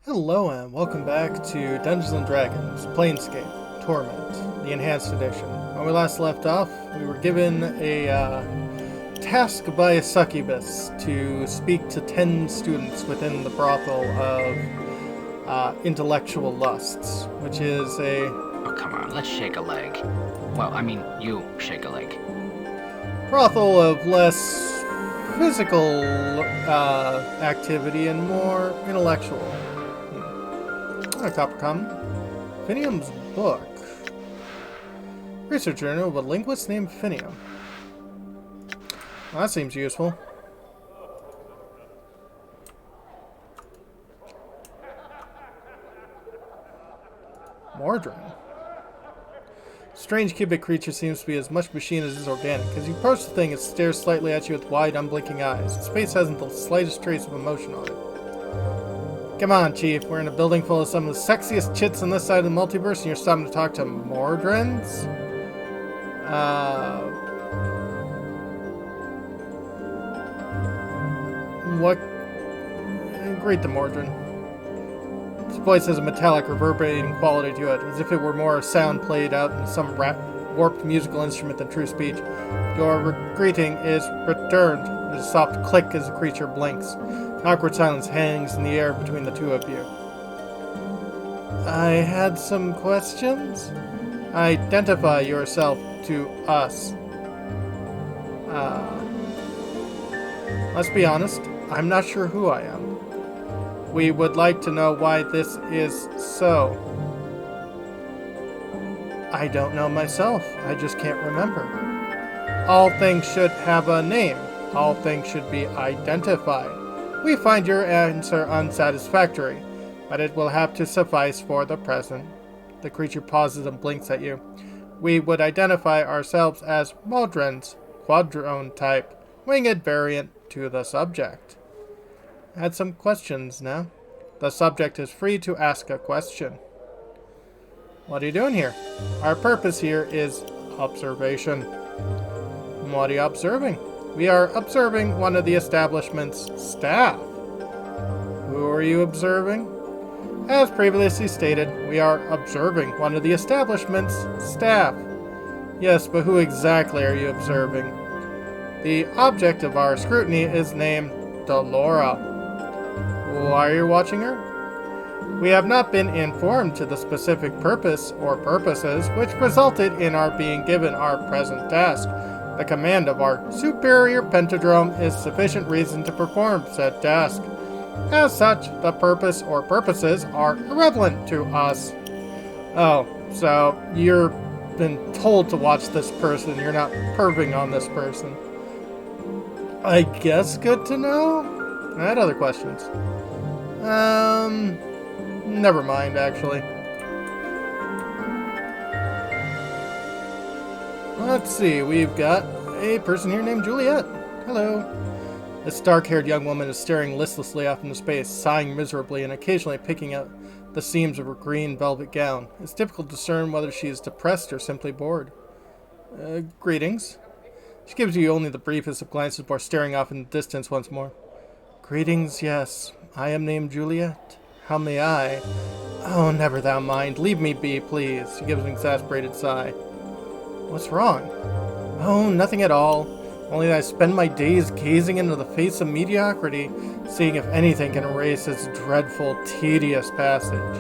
Hello and welcome back to Dungeons & Dragons, Planescape, Torment, the Enhanced Edition. When we last left off, we were given a task by a succubus to speak to 10 students within the brothel of intellectual lusts, which is a... Oh, come on, let's shake a leg. Well, I mean, you shake a leg. brothel of less physical activity and more intellectual. A copper common. Finium's book. Research journal of a linguist named Finium. Well, that seems useful. Mordrem. Strange cubic creature seems to be as much machine as is organic. As you approach the thing, it stares slightly at you with wide, unblinking eyes. Its face hasn't the slightest trace of emotion on it. Come on, Chief. We're in a building full of some of the sexiest chits on this side of the multiverse, and you're stopping to talk to Mordrens? What? Greet the Mordren. His voice has a metallic, reverberating quality to it, as if it were more sound played out in some warped musical instrument than true speech. Your greeting is returned. There's a soft click as the creature blinks. Awkward silence hangs in the air between the two of you. I had some questions? Identify yourself to us. Let's be honest, I'm not sure who I am. We would like to know why this is so. I don't know myself. I just can't remember. All things should have a name. All things should be identified. We find your answer unsatisfactory, but it will have to suffice for the present. The creature pauses and blinks at you. We would identify ourselves as Mordrens, quadrone type, winged variant to the subject. Had some questions now. The subject is free to ask a question. What are you doing here? Our purpose here is observation. What are you observing? We are observing one of the establishment's staff. Who are you observing? As previously stated, we are observing one of the establishment's staff. Yes, but who exactly are you observing? The object of our scrutiny is named Delora. Why are you watching her? We have not been informed to the specific purpose or purposes which resulted in our being given our present task. The command of our superior pentadrome is sufficient reason to perform said task. As such, the purpose or purposes are irrelevant to us. Oh, so you've been told to watch this person, you're not perving on this person. I guess good to know? I had other questions. Never mind, actually. Let's see, we've got a person here named Juliet. Hello. This dark-haired young woman is staring listlessly off into space, sighing miserably and occasionally picking at the seams of her green velvet gown. It's difficult to discern whether she is depressed or simply bored. Greetings. She gives you only the briefest of glances before staring off in the distance once more. Greetings, yes. I am named Juliet. How may I? Oh, never thou mind. Leave me be, please. She gives an exasperated sigh. What's wrong? Oh, nothing at all. Only that I spend my days gazing into the face of mediocrity, seeing if anything can erase its dreadful, tedious passage.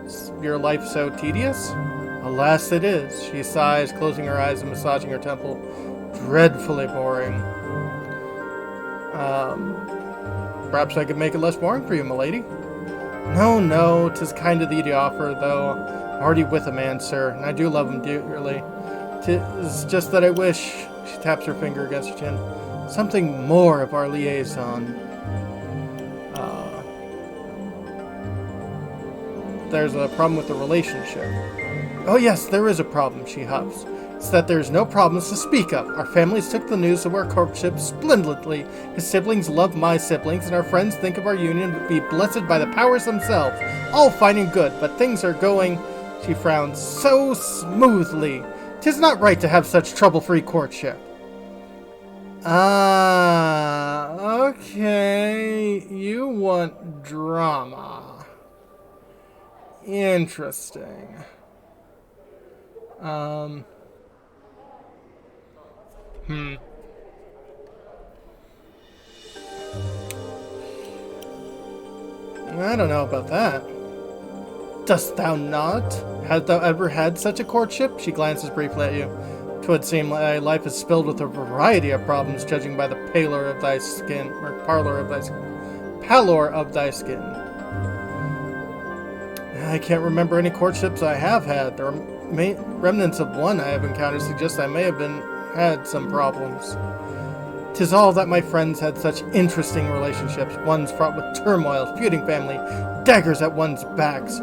Is your life so tedious? Alas, it is. She sighs, closing her eyes and massaging her temple. Dreadfully boring. Perhaps I could make it less boring for you, milady. No, 'tis kind of thee to offer, though. I'm already with a man, sir, and I do love him dearly. 'Tis just that I wish, she taps her finger against her chin, something more of our liaison. There's a problem with the relationship. Oh yes, there is a problem, she huffs. It's that there's no problems to speak of. Our families took the news of our courtship splendidly. His siblings love my siblings, and our friends think of our union to be blessed by the powers themselves. All fine and good, but things are going, she frowns, so smoothly. 'Tis not right to have such trouble-free courtship. Ah, okay. You want drama. Interesting. Hmm. I don't know about that. Dost thou not? Hast thou ever had such a courtship? She glances briefly at you. 'Twould seem thy life is filled with a variety of problems, judging by the pallor of thy skin, or pallor of thy skin. I can't remember any courtships I have had. The remnants of one I have encountered suggest I may have had some problems. 'Tis all that my friends had such interesting relationships, ones fraught with turmoil, feuding family, daggers at one's backs,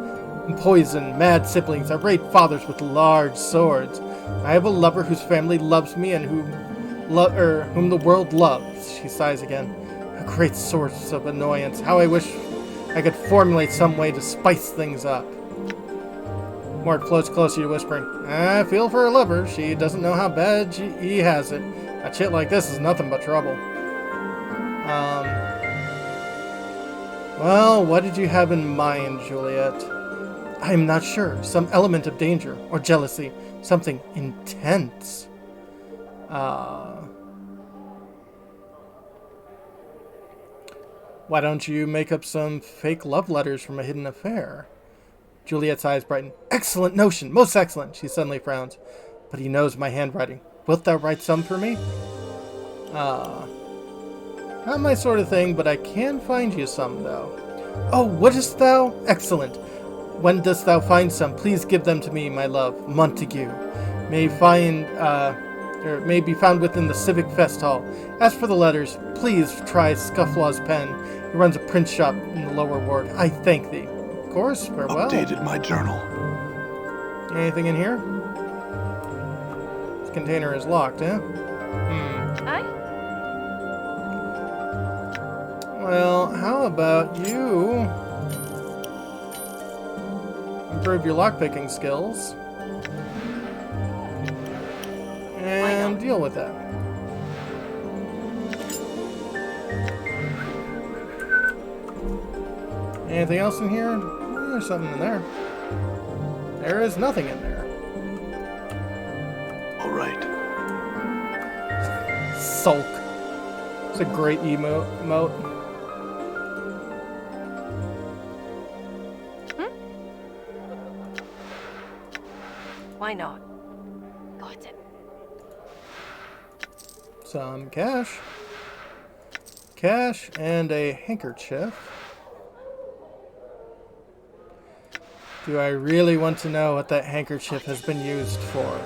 and poison, mad siblings, irate fathers with large swords. I have a lover whose family loves me and whom the world loves. She sighs again. A great source of annoyance. How I wish I could formulate some way to spice things up. Mort floats closer to you, whispering, I feel for her lover. She doesn't know how bad he has it. A chit like this is nothing but trouble. Well, what did you have in mind, Juliet? I am not sure. Some element of danger or jealousy. Something intense. Why don't you make up some fake love letters from a hidden affair? Juliet's eyes brighten. Excellent notion! Most excellent! She suddenly frowns. But he knows my handwriting. Wilt thou write some for me? Not my sort of thing, but I can find you some, though. Oh, wouldst thou? Excellent. When dost thou find some, please give them to me, my love, Montague. May be found within the Civic Fest Hall. As for the letters, please try Scufflaw's pen. He runs a print shop in the lower ward. I thank thee. Of course, farewell. Updated my journal. Anything in here? This container is locked, eh? Aye? Well, how about you improve your lockpicking skills and deal with that. Anything else in here? There's something in there. There is nothing in there. All right. Sulk. It's a great emote. Why not? Got it. Some cash. Cash and a handkerchief. Do I really want to know what that handkerchief has been used for?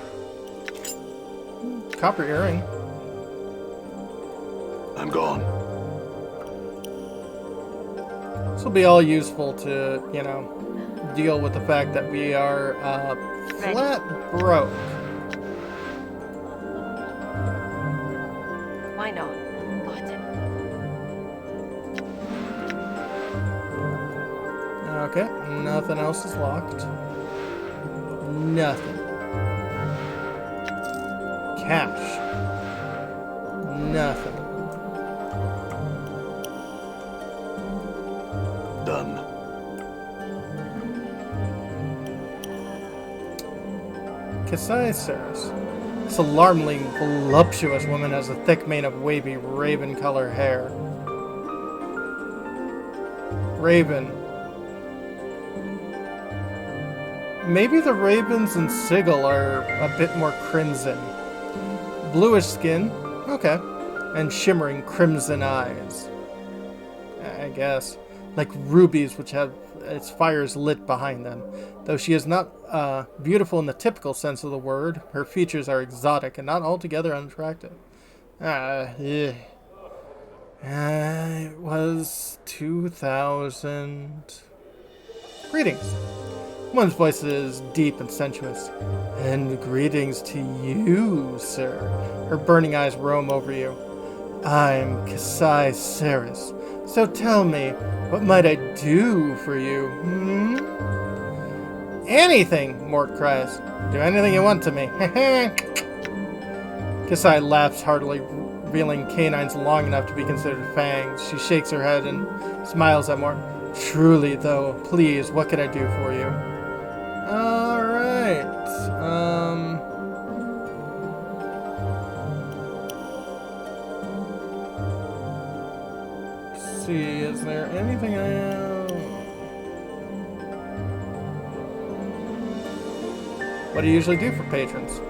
Copper earring. I'm gone. This will be all useful to, deal with the fact that we are flat broke. Why not? Got it. Okay, nothing else is locked. Nothing. Cash. Nothing. Done. Sisir. This alarmingly voluptuous woman has a thick mane of wavy raven-color hair. Raven. Maybe the ravens in Sigil are a bit more crimson. Bluish skin, okay, and shimmering crimson eyes. I guess. Like rubies which have its fires lit behind them. Though she is not beautiful in the typical sense of the word, her features are exotic and not altogether unattractive. It was 2000. Greetings. One's voice is deep and sensuous. And greetings to you, sir. Her burning eyes roam over you. I'm Sisir. So tell me, what might I do for you, Anything, Mort cries. Do anything you want to me. Kasai laughs heartily, revealing canines long enough to be considered fangs. She shakes her head and smiles at Mort. Truly, though, please, what can I do for you? Alright. Let's see, is there anything What do you usually do for patrons?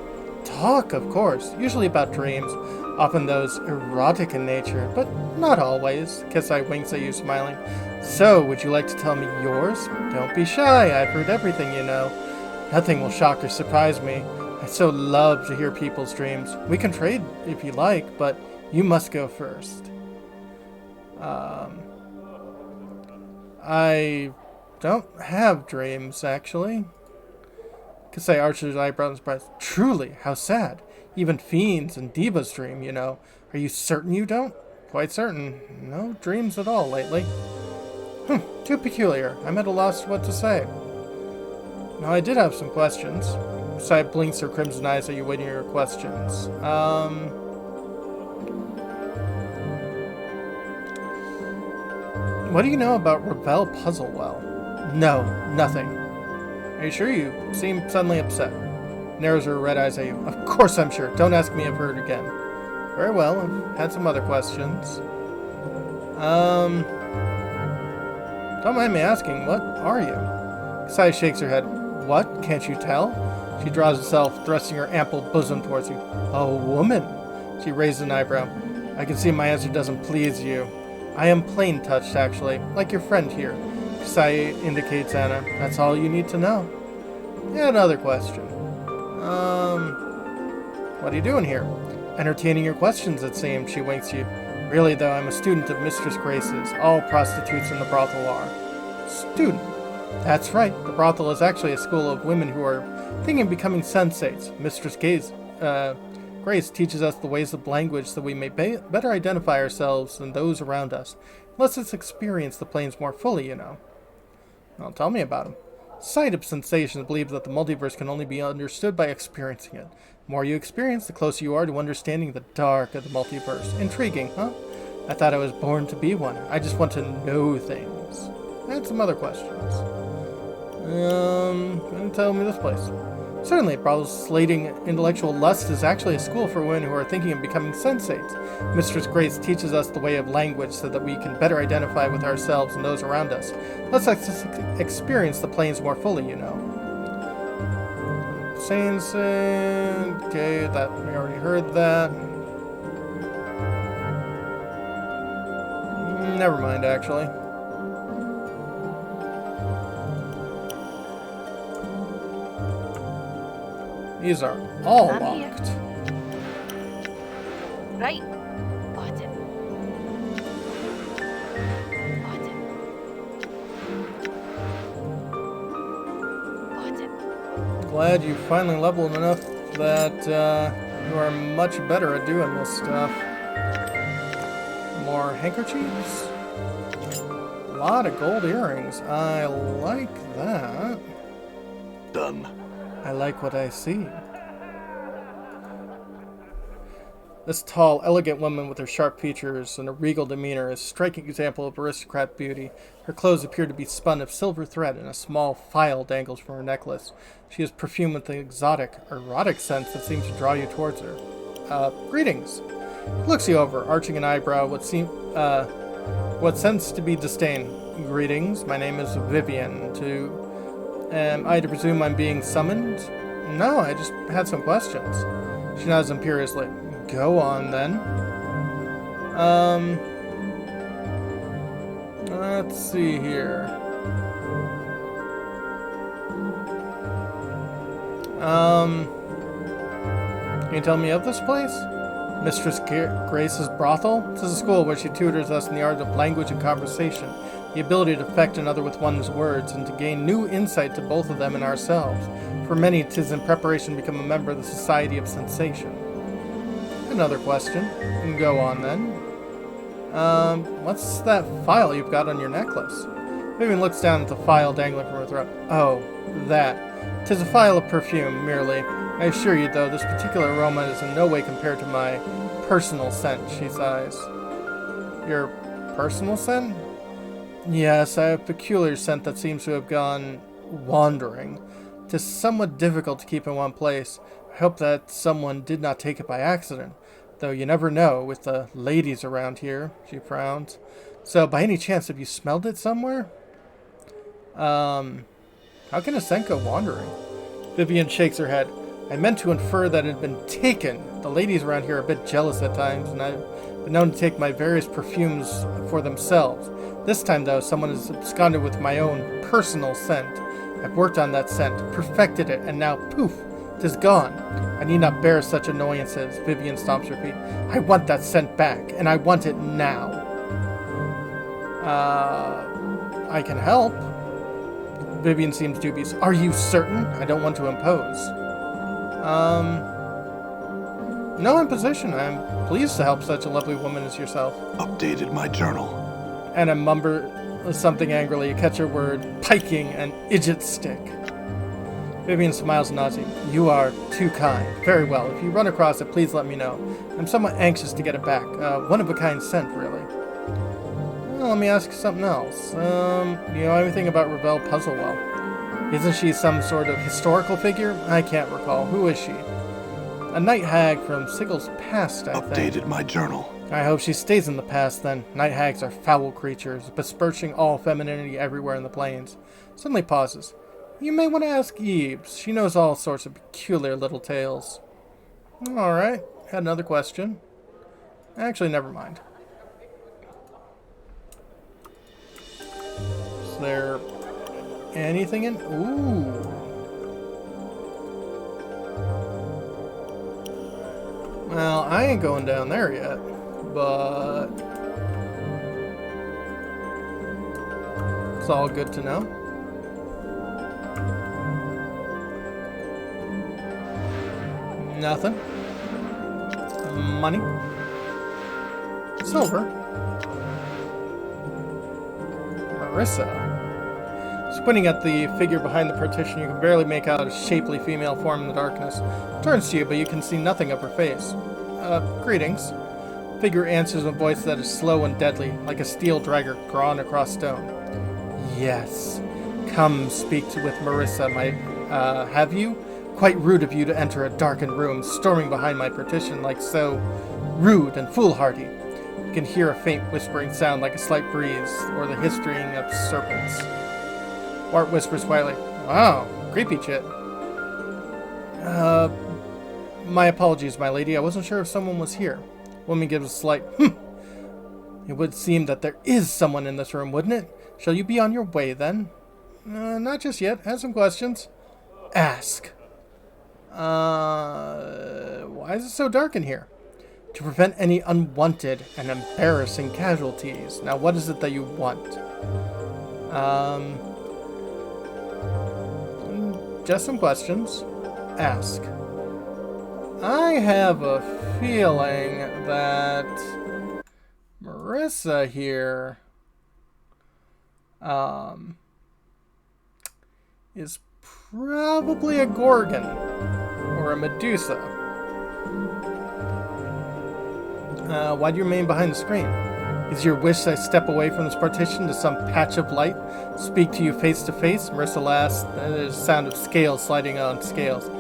Talk, of course, usually about dreams, often those erotic in nature, but not always. Kisai winks at you, smiling. So, would you like to tell me yours? Don't be shy, I've heard everything you know. Nothing will shock or surprise me. I so love to hear people's dreams. We can trade if you like, but you must go first. I don't have dreams, actually. Kasei arches his eyebrows in surprise. Truly, how sad. Even fiends and divas dream, you know. Are you certain you don't? Quite certain. No dreams at all lately. Too peculiar. I'm at a loss what to say. Now, I did have some questions. Kasei blinks her crimson eyes at you waiting your questions. What do you know about Ravel Puzzlewell? No, nothing. Are you sure? You seem suddenly upset. Narrows her red eyes at you. Of course I'm sure. Don't ask me if I've heard again. Very well. I've had some other questions. Don't mind me asking, what are you? Kasai shakes her head. What? Can't you tell? She draws herself, thrusting her ample bosom towards you. A woman. She raises an eyebrow. I can see my answer doesn't please you. I am plain touched, actually, like your friend here. Kasai indicates Anna. That's all you need to know. Yeah, another question. What are you doing here? Entertaining your questions, it seems, she winks you. Really, though, I'm a student of Mistress Grace's. All prostitutes in the brothel are. Student? That's right. The brothel is actually a school of women who are thinking of becoming sensates. Mistress Grace teaches us the ways of language so we may better identify ourselves and those around us. Lets us experience the planes more fully, you know. Well, tell me about them. Sight of sensations believes that the multiverse can only be understood by experiencing it. The more you experience, the closer you are to understanding the dark of the multiverse. Intriguing, huh? I thought I was born to be one. I just want to know things. I had some other questions. Can you tell me this place? Certainly, Bravo's slating intellectual lust is actually a school for women who are thinking of becoming sensates. Mistress Grace teaches us the way of language so that we can better identify with ourselves and those around us. Let's experience the planes more fully, you know. Okay, that we already heard that. Never mind, actually. These are all locked. Right. Button. Button. Button. Glad you finally leveled enough that you are much better at doing this stuff. More handkerchiefs. A lot of gold earrings. I like that. Done. I like what I see. This tall, elegant woman with her sharp features and a regal demeanor is a striking example of aristocrat beauty. Her clothes appear to be spun of silver thread, and a small phial dangles from her necklace. She is perfumed with an exotic, erotic scent that seems to draw you towards her. Greetings. He looks you over, arching an eyebrow, what sense to be disdain. Greetings, my name is Vivian. Am I to presume I'm being summoned? No, I just had some questions. She nods imperiously. Go on, then. Let's see here. Can you tell me of this place? Mistress Grace's brothel? This is a school where she tutors us in the art of language and conversation, the ability to affect another with one's words, and to gain new insight to both of them and ourselves. For many, 'tis in preparation to become a member of the Society of Sensation. Another question. Go on, then. What's that phial you've got on your necklace? Vivian looks down at the phial dangling from her throat. Oh, that. 'Tis a phial of perfume, merely. I assure you, though, this particular aroma is in no way compared to my personal scent, she sighs. Your personal scent? Yes, I have a peculiar scent that seems to have gone wandering. It is somewhat difficult to keep in one place. I hope that someone did not take it by accident, though you never know with the ladies around here, she frowns. So, by any chance, have you smelled it somewhere? How can a scent go wandering? Vivian shakes her head. I meant to infer that it had been taken. The ladies around here are a bit jealous at times, and I've been known to take my various perfumes for themselves. This time, though, someone has absconded with my own personal scent. I've worked on that scent, perfected it, and now, poof, it is gone. I need not bear such annoyances. Vivian stomps her feet. I want that scent back, and I want it now. I can help. Vivian seems dubious. Are you certain? I don't want to impose. No imposition. I'm pleased to help such a lovely woman as yourself. Updated my journal. And I mumble something angrily. You catch her word, piking an idjit stick. Vivian smiles and nods. You are too kind. Very well. If you run across it, please let me know. I'm somewhat anxious to get it back. One-of-a-kind scent, really. Well, let me ask you something else. Do you know anything about Ravel Puzzlewell? Isn't she some sort of historical figure? I can't recall. Who is she? A night hag from Sigel's past, I think. Updated my journal. I hope she stays in the past, then. Night hags are foul creatures, besmirching all femininity everywhere in the plains. Suddenly pauses. You may want to ask Yves. She knows all sorts of peculiar little tales. Alright. Had another question. Actually, never mind. Is there anything in... Ooh. Well, I ain't going down there yet, but it's all good to know. Nothing. Money. Silver. Arissa. Squinting at the figure behind the partition, you can barely make out a shapely female form in the darkness. Turns to you, but you can see nothing of her face. Greetings. Figure answers in a voice that is slow and deadly, like a steel dagger drawn across stone. Yes. Come speak with Marissa, have you? Quite rude of you to enter a darkened room, storming behind my partition like so. Rude and foolhardy. You can hear a faint whispering sound like a slight breeze, or the hissing of serpents. Bart whispers quietly, Wow, creepy chit. My apologies, my lady. I wasn't sure if someone was here. Woman gives a slight, It would seem that there is someone in this room, wouldn't it? Shall you be on your way, then? Not just yet. Have some questions. Ask. Why is it so dark in here? To prevent any unwanted and embarrassing casualties. Now, what is it that you want? Just some questions. Ask. I have a feeling that Marissa here is probably a Gorgon or a Medusa. Why do you remain behind the screen? Is your wish I step away from this partition to some patch of light? Speak to you face to face? Marissa laughs. There's a sound of scales sliding on scales.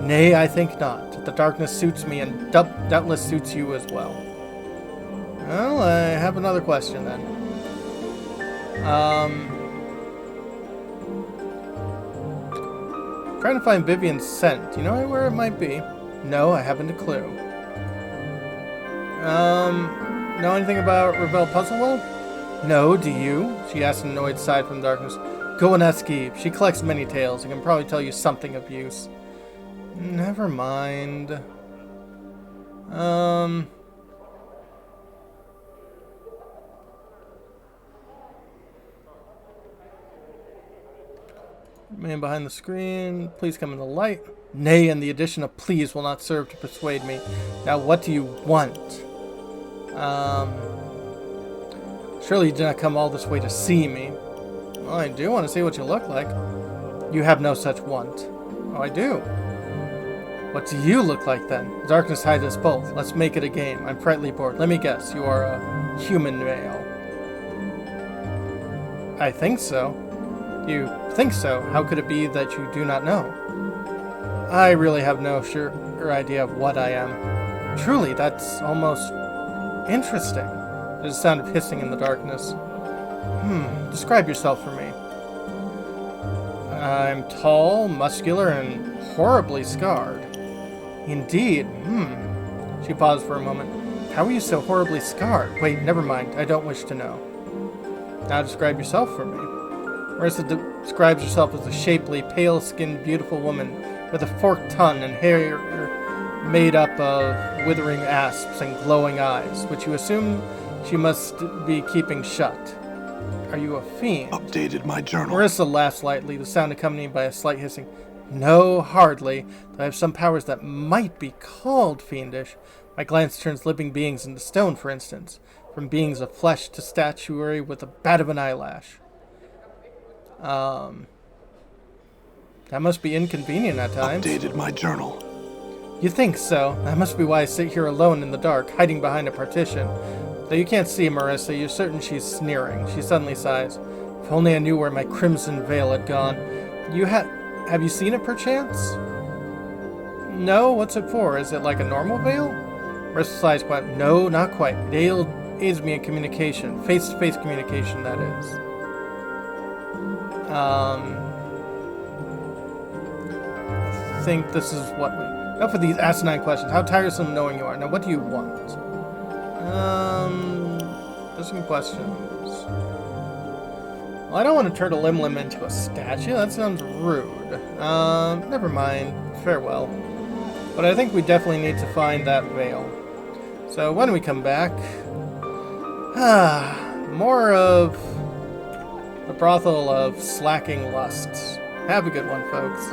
Nay, I think not. The darkness suits me and doubtless suits you as well. Well, I have another question then. Trying to find Vivian's scent. Do you know where it might be? No, I haven't a clue. Know anything about Ravel Puzzlewell? No, do you? She asks an annoyed sigh from the darkness. Go and ask Eve. She collects many tales and can probably tell you something of use. Never mind. Man behind the screen, please come in the light. Nay, and the addition of please will not serve to persuade me. Now, what do you want? Surely you did not come all this way to see me. Well, I do want to see what you look like. You have no such want. Oh, I do. What do you look like then? The darkness hides us both. Let's make it a game. I'm frightfully bored. Let me guess, you are a human male. I think so. You think so? How could it be that you do not know? I really have no sure idea of what I am. Truly, that's almost interesting. There's a sound of hissing in the darkness. Describe yourself for me. I'm tall, muscular, and horribly scarred. Indeed. She paused for a moment. How are you so horribly scarred? Wait, never mind. I don't wish to know. Now describe yourself for me. Marissa describes herself as a shapely, pale-skinned, beautiful woman with a forked tongue and hair made up of withering asps and glowing eyes, which you assume she must be keeping shut. Are you a fiend? Updated my journal. Marissa laughs lightly, the sound accompanied by a slight hissing. No, hardly. Though I have some powers that might be called fiendish. My glance turns living beings into stone, for instance. From beings of flesh to statuary with a bat of an eyelash. That must be inconvenient at times. Updated my journal. You think so? That must be why I sit here alone in the dark, hiding behind a partition. Though you can't see Marissa, you're certain she's sneering. She suddenly sighs. If only I knew where my crimson veil had gone. Have you seen it perchance? No? What's it for? Is it like a normal veil? Marissa sighs quite. No, not quite. It aids me in communication. Face-to-face communication, that is. I think this is what we... Enough of these asinine questions. How tiresome knowing you are. Now, what do you want? There's some questions. Well, I don't want to turn a Lim into a statue. That sounds rude. Never mind. Farewell. But I think we definitely need to find that veil. So when we come back... more of the brothel of slacking lusts. Have a good one, folks.